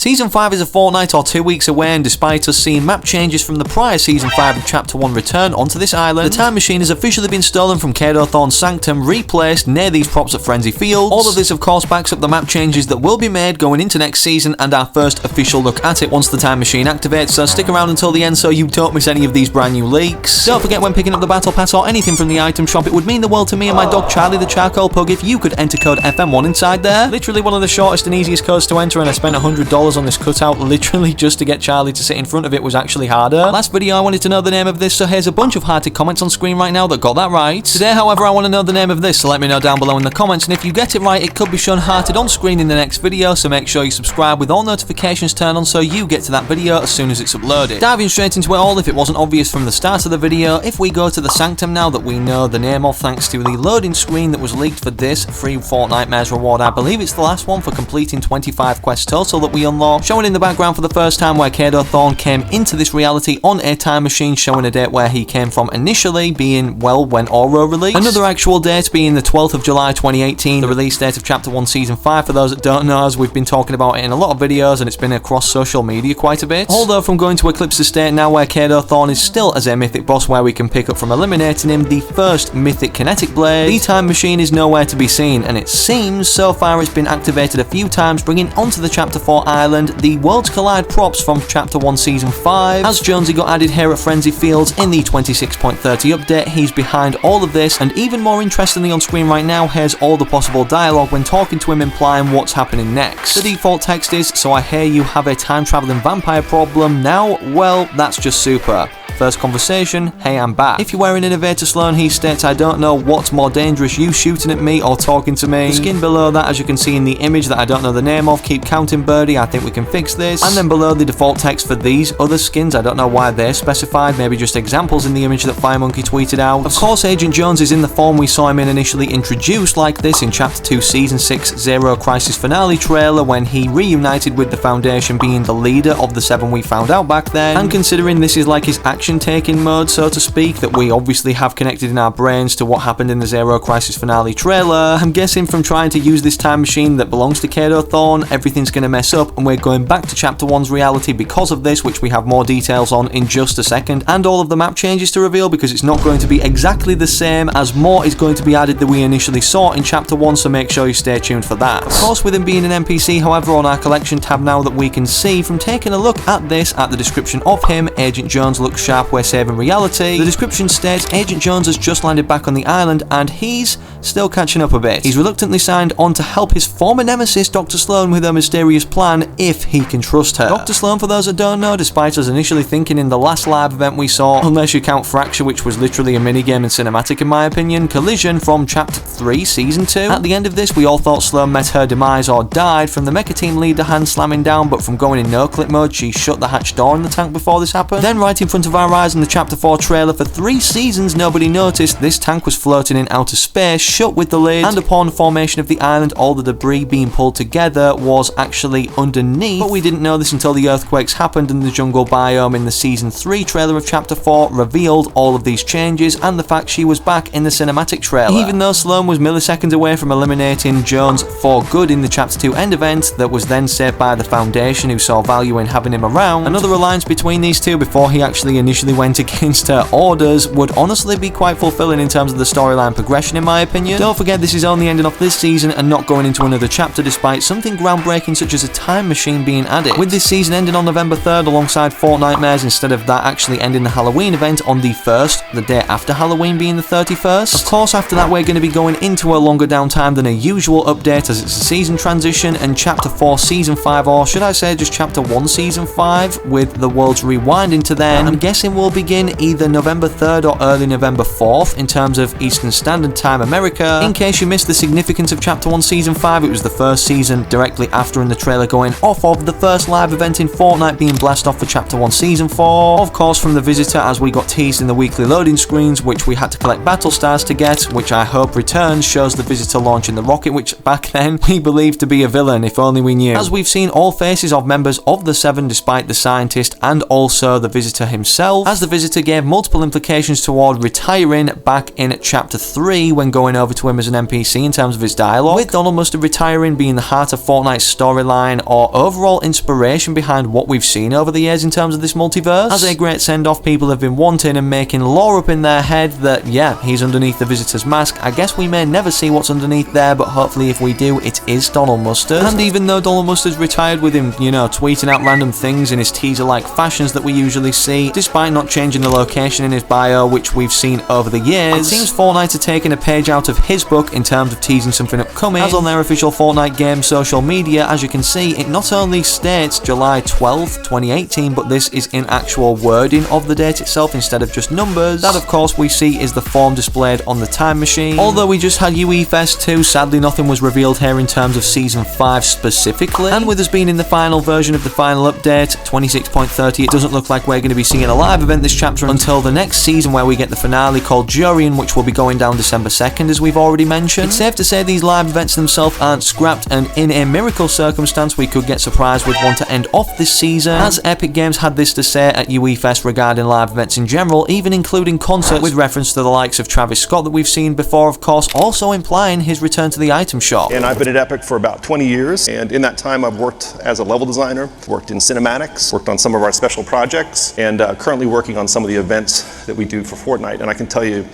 Season 5 is a fortnight or 2 weeks away, and despite us seeing map changes from the prior Season 5 of Chapter 1 return onto this island, the time machine has officially been stolen from Cato Thorne's sanctum, replaced near these props at Frenzy Fields. All of this of course backs up the map changes that will be made going into next season and our first official look at it once the time machine activates, so stick around until the end so you don't miss any of these brand new leaks. Don't forget, when picking up the battle pass or anything from the item shop, it would mean the world to me and my dog Charlie the Charcoal Pug if you could enter code FM1 inside there. Literally one of the shortest and easiest codes to enter, and I spent $100 on this cutout literally just to get Charlie to sit in front of it was actually harder. Last video I wanted to know the name of this, so here's a bunch of hearted comments on screen right now that got that right. Today however I want to know the name of this, so let me know down below in the comments, and if you get it right it could be shown hearted on screen in the next video, so make sure you subscribe with all notifications turned on so you get to that video as soon as it's uploaded. Diving straight into it all, if it wasn't obvious from the start of the video, if we go to the sanctum now that we know the name of thanks to the loading screen that was leaked for this free Fortnite reward, I believe it's the last one for completing 25 quests total that we unlocked, showing in the background for the first time where Cato Thorne came into this reality on a time machine, showing a date where he came from initially being, well, when Oro released. Another actual date being the 12th of July 2018, the release date of Chapter 1 Season 5 for those that don't know, as we've been talking about it in a lot of videos and it's been across social media quite a bit. Although from going to Eclipse Estate now where Cato Thorne is still as a mythic boss where we can pick up from eliminating him the first mythic kinetic blade, the time machine is nowhere to be seen, and it seems so far it's been activated a few times, bringing onto the Chapter 4 island the Worlds Collide props from Chapter 1 Season 5. As Jonesy got added here at Frenzy Fields in the 26.30 update, he's behind all of this, and even more interestingly on screen right now, here's all the possible dialogue when talking to him implying what's happening next. The default text is, "So I hear you have a time-traveling vampire problem now? Well, that's just super. First conversation, hey, I'm back." If you're wearing Innovator Slone, he states, "I don't know what's more dangerous, you shooting at me or talking to me." The skin below that, as you can see in the image that I don't know the name of, "Keep counting birdie, I think we can fix this." And then below the default text for these other skins, I don't know why they're specified, maybe just examples in the image that Firemonkey tweeted out. Of course Agent Jones is in the form we saw him in initially introduced like this in Chapter 2 Season 6 Zero Crisis Finale trailer when he reunited with the Foundation, being the leader of the 7 we found out back then. And considering this is like his action taking mode, so to speak, that we obviously have connected in our brains to what happened in the Zero Crisis Finale trailer, I'm guessing from trying to use this time machine that belongs to Cato Thorne, everything's going to mess up and we're going back to Chapter 1's reality because of this, which we have more details on in just a second, and all of the map changes to reveal, because it's not going to be exactly the same, as more is going to be added than we initially saw in Chapter 1, so make sure you stay tuned for that. Of course, with him being an NPC, however, on our collection tab now that we can see from taking a look at this, at the description of him, Agent Jones looks sharp, we're saving reality. The description states, Agent Jones has just landed back on the island and he's still catching up a bit. He's reluctantly signed on to help his former nemesis Dr. Slone with her mysterious plan, if he can trust her. Dr. Slone, for those that don't know, despite us initially thinking in the last live event we saw, unless you count Fracture, which was literally a minigame and cinematic in my opinion, Collision from Chapter 3 Season 2. At the end of this we all thought Slone met her demise or died from the mecha team leader hand slamming down, but from going in no clip mode she shut the hatch door in the tank before this happened. Then right in front of our eyes in the Chapter 4 trailer, for 3 seasons nobody noticed this tank was floating in outer space, shut with the lid, and upon formation of the island all the debris being pulled together was actually underneath, but we didn't know this until the earthquakes happened and the jungle biome in the Season 3 trailer of Chapter 4 revealed all of these changes and the fact she was back in the cinematic trailer. Even though Slone was milliseconds away from eliminating Jones for good in the Chapter 2 end event that was then saved by the Foundation, who saw value in having him around, another alliance between these two before he actually initially went against her orders would honestly be quite fulfilling in terms of the storyline progression in my opinion. Don't forget this is only ending off this season and not going into another chapter, despite something groundbreaking such as a time machine being added. With this season ending on November 3rd alongside Fortnite instead of that actually ending the Halloween event on the 1st, the day after Halloween being the 31st. Of course after that we're going to be going into a longer downtime than a usual update as it's a season transition, and Chapter 4 Season 5, or should I say just Chapter 1 Season 5, with the worlds rewinding to then, I'm guessing will begin either November 3rd or early November 4th in terms of Eastern Standard Time America. In case you missed the significance of Chapter 1 Season 5, it was the first season directly after in the trailer going off of the first live event in Fortnite being blasted off for Chapter 1 Season 4, of course from the Visitor, as we got teased in the weekly loading screens, which we had to collect battle stars to get, which I hope returns, shows the Visitor launching the rocket, which back then we believed to be a villain, if only we knew. As we've seen all faces of members of the 7 despite the scientist and also the Visitor himself, himself, as the visitor gave multiple implications toward retiring back in Chapter 3 when going over to him as an NPC in terms of his dialogue, with Donald Mustard retiring being the heart of Fortnite's storyline or overall inspiration behind what we've seen over the years in terms of this multiverse. As a great send-off, people have been wanting and making lore up in their head that, yeah, he's underneath the visitor's mask. I guess we may never see what's underneath there, but hopefully if we do, it is Donald Mustard. And even though Donald Mustard's retired with him, you know, tweeting out random things in his teaser-like fashions that we usually see, despite not changing the location in his bio, which we've seen over the years, it seems Fortnite are taking a page out of his book in terms of teasing something upcoming, as on their official Fortnite game social media, as you can see, it not only states July 12th, 2018, but this is in actual wording of the date itself instead of just numbers. That, of course, we see is the form displayed on the time machine. Although we just had UE Fest 2, sadly nothing was revealed here in terms of Season 5 specifically, and with us being in the final version of the final update, 26.30, it doesn't look like we're going to be seeing a live event this chapter until the next season, where we get the finale called Jurian, which will be going down December 2nd, as we've already mentioned. It's safe to say these live events themselves aren't scrapped, and in a miracle circumstance, we could get surprised with one to end off this season, as Epic Games had this to say at UE Fest regarding live events in general, even including concerts with reference to the likes of Travis Scott that we've seen before, of course, also implying his return to the item shop. And I've been at Epic for about 20 years, and in that time I've worked as a level designer, worked in cinematics, worked on some of our special projects, and currently working on some of the events that we do for Fortnite. And I can tell you,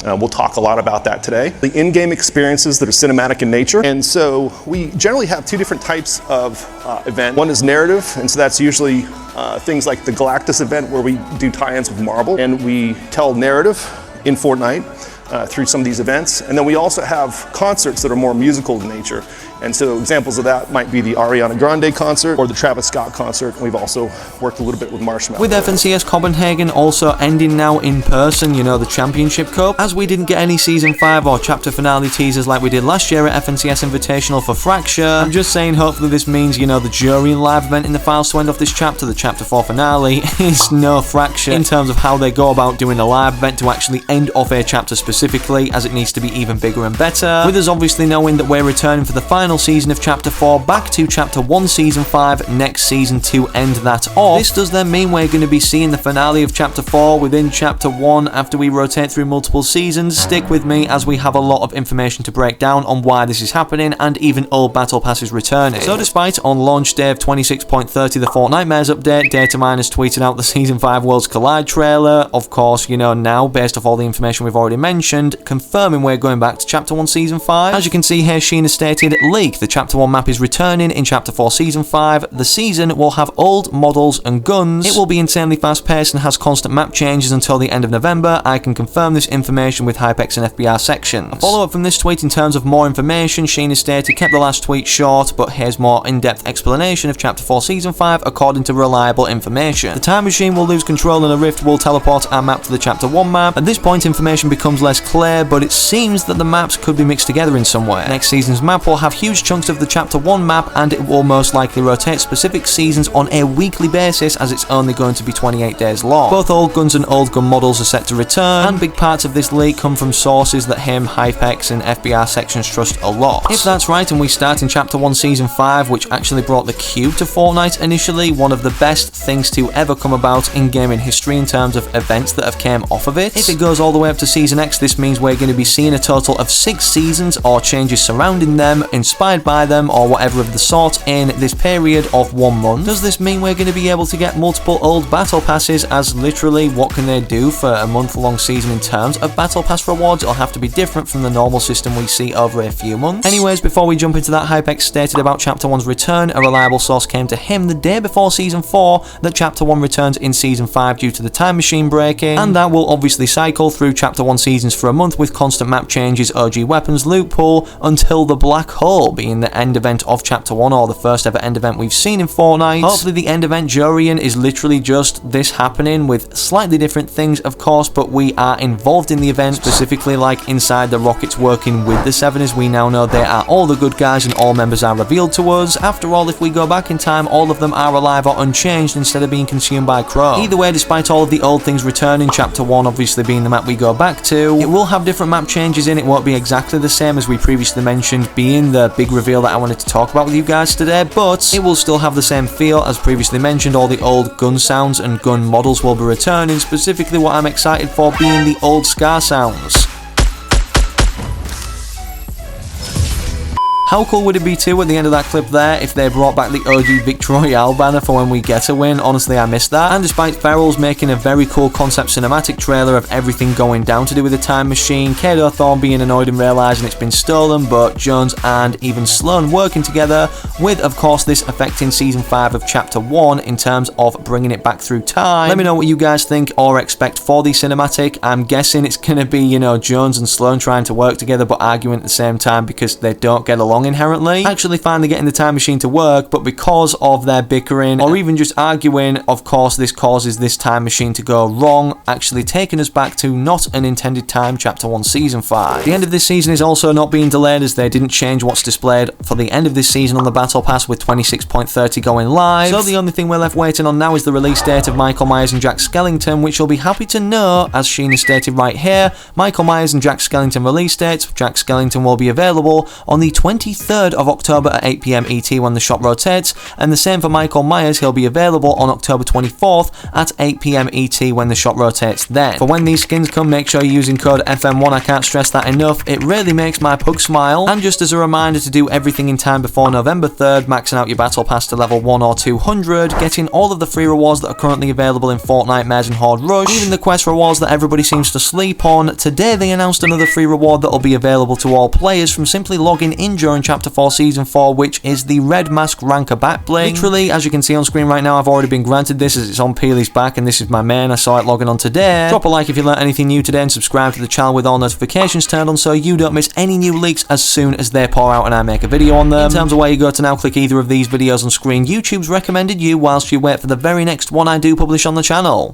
we'll talk a lot about that today. The in-game experiences that are cinematic in nature. And so we generally have two different types of event. One is narrative, and so that's usually things like the Galactus event, where we do tie-ins with Marvel, and we tell narrative in Fortnite through some of these events. And then we also have concerts that are more musical in nature. And so examples of that might be the Ariana Grande concert or the Travis Scott concert. We've also worked a little bit with Marshmallow. With FNCS Copenhagen also ending now in person, you know, the Championship Cup, as we didn't get any Season 5 or chapter finale teasers like we did last year at FNCS Invitational for Fracture. I'm just saying, hopefully this means, you know, the Jurian live event in the files to end off this chapter, the Chapter 4 finale, is no Fracture in terms of how they go about doing a live event to actually end off a chapter specifically, as it needs to be even bigger and better. With us obviously knowing that we're returning for the final season of Chapter 4 back to Chapter 1 Season 5 next season to end that off. This does then mean we're going to be seeing the finale of Chapter 4 within Chapter 1 after we rotate through multiple seasons. Stick with me as we have a lot of information to break down on why this is happening and even old battle passes returning. So despite on launch day of 26.30 the Fortnite Mares update, Data Miners tweeted out the Season 5 Worlds Collide trailer, of course, you know, now based off all the information we've already mentioned, confirming we're going back to Chapter 1 Season 5. As you can see here, Sheena stated, leak, the Chapter 1 map is returning in Chapter 4 Season 5. The season will have old models and guns. It will be insanely fast paced and has constant map changes until the end of November. I can confirm this information with Hypex and FBR sections. A follow up from this tweet in terms of more information, Sheena stated, kept the last tweet short, but here's more in-depth explanation of Chapter 4 Season 5 according to reliable information. The time machine will lose control and a rift will teleport our map to the Chapter 1 map. At this point information becomes less clear, but it seems that the maps could be mixed together in some way. Next season's map will have huge chunks of the Chapter 1 map, and it will most likely rotate specific seasons on a weekly basis, as it's only going to be 28 days long. Both old guns and old gun models are set to return, and big parts of this leak come from sources that him, Hypex and FBR sections trust a lot. If that's right and we start in Chapter 1 Season 5, which actually brought the cube to Fortnite initially, one of the best things to ever come about in gaming history in terms of events that have came off of it. If it goes all the way up to Season X, this means we're going to be seeing a total of 6 seasons or changes surrounding them, inspired by them, or whatever of the sort in this period of 1 month. Does this mean we're going to be able to get multiple old battle passes, as literally what can they do for a month-long season in terms of battle pass rewards? It'll have to be different from the normal system we see over a few months. Anyways, before we jump into that, Hypex stated about Chapter 1's return, a reliable source came to him the day before Season 4 that Chapter 1 returns in Season 5 due to the time machine breaking, and that will obviously cycle through Chapter 1 seasons for a month with constant map changes, OG weapons, loot pool, until the Black Hole being the end event of Chapter 1, or the first ever end event we've seen in Fortnite. Hopefully the end event Jurian is literally just this happening with slightly different things, of course, but we are involved in the event, specifically like inside the rockets working with the Seven, as we now know they are all the good guys and all members are revealed to us. After all, if we go back in time, all of them are alive or unchanged instead of being consumed by Crow. Either way, despite all of the old things returning, Chapter 1 obviously being the map we go back to, it will have different map changes in. It won't be exactly the same as we previously mentioned, being the big reveal that I wanted to talk about with you guys today, but it will still have the same feel as previously mentioned. All the old gun sounds and gun models will be returning, specifically what I'm excited for being the old SCAR sounds. How cool would it be too at the end of that clip there if they brought back the OG Victory Royale banner for when we get a win? Honestly, I missed that. And despite Ferrell's making a very cool concept cinematic trailer of everything going down to do with the time machine, Kato Thorne being annoyed and realising it's been stolen, but Jones and even Slone working together, with of course this affecting Season 5 of Chapter 1 in terms of bringing it back through time. Let me know what you guys think or expect for the cinematic. I'm guessing it's going to be, you know, Jones and Slone trying to work together but arguing at the same time because they don't get along inherently, actually finally getting the time machine to work, but because of their bickering or even just arguing, of course this causes this time machine to go wrong, actually taking us back to not an intended time, Chapter 1 Season 5. The end of this season is also not being delayed as they didn't change what's displayed for the end of this season on the Battle Pass, with 26.30 going live. So the only thing we're left waiting on now is the release date of Michael Myers and Jack Skellington, which you'll be happy to know, as Sheena stated right here, Michael Myers and Jack Skellington release dates. Jack Skellington will be available on the 23rd of October at 8 PM ET when the shop rotates, and the same for Michael Myers, he'll be available on October 24th at 8 PM ET when the shop rotates then. For when these skins come, make sure you're using code FM1, I can't stress that enough, it really makes my pug smile. And just as a reminder to do everything in time before November 3rd, maxing out your battle pass to level 1 or 200, getting all of the free rewards that are currently available in Fortnite, Mares and Horde Rush, even the quest rewards that everybody seems to sleep on. Today they announced another free reward that will be available to all players from simply logging in during Chapter 4 Season 4, which is the Red Mask Ranker back bling. Literally, as you can see on screen right now, I've already been granted this as it's on Peely's back, and this is my main. I saw it logging on today. Drop a like if you learned anything new today, and subscribe to the channel with all notifications turned on so you don't miss any new leaks as soon as they pour out and I make a video on them. In terms of where you go to now, click either of these videos on screen. YouTube's recommended you whilst you wait for the very next one I do publish on the channel.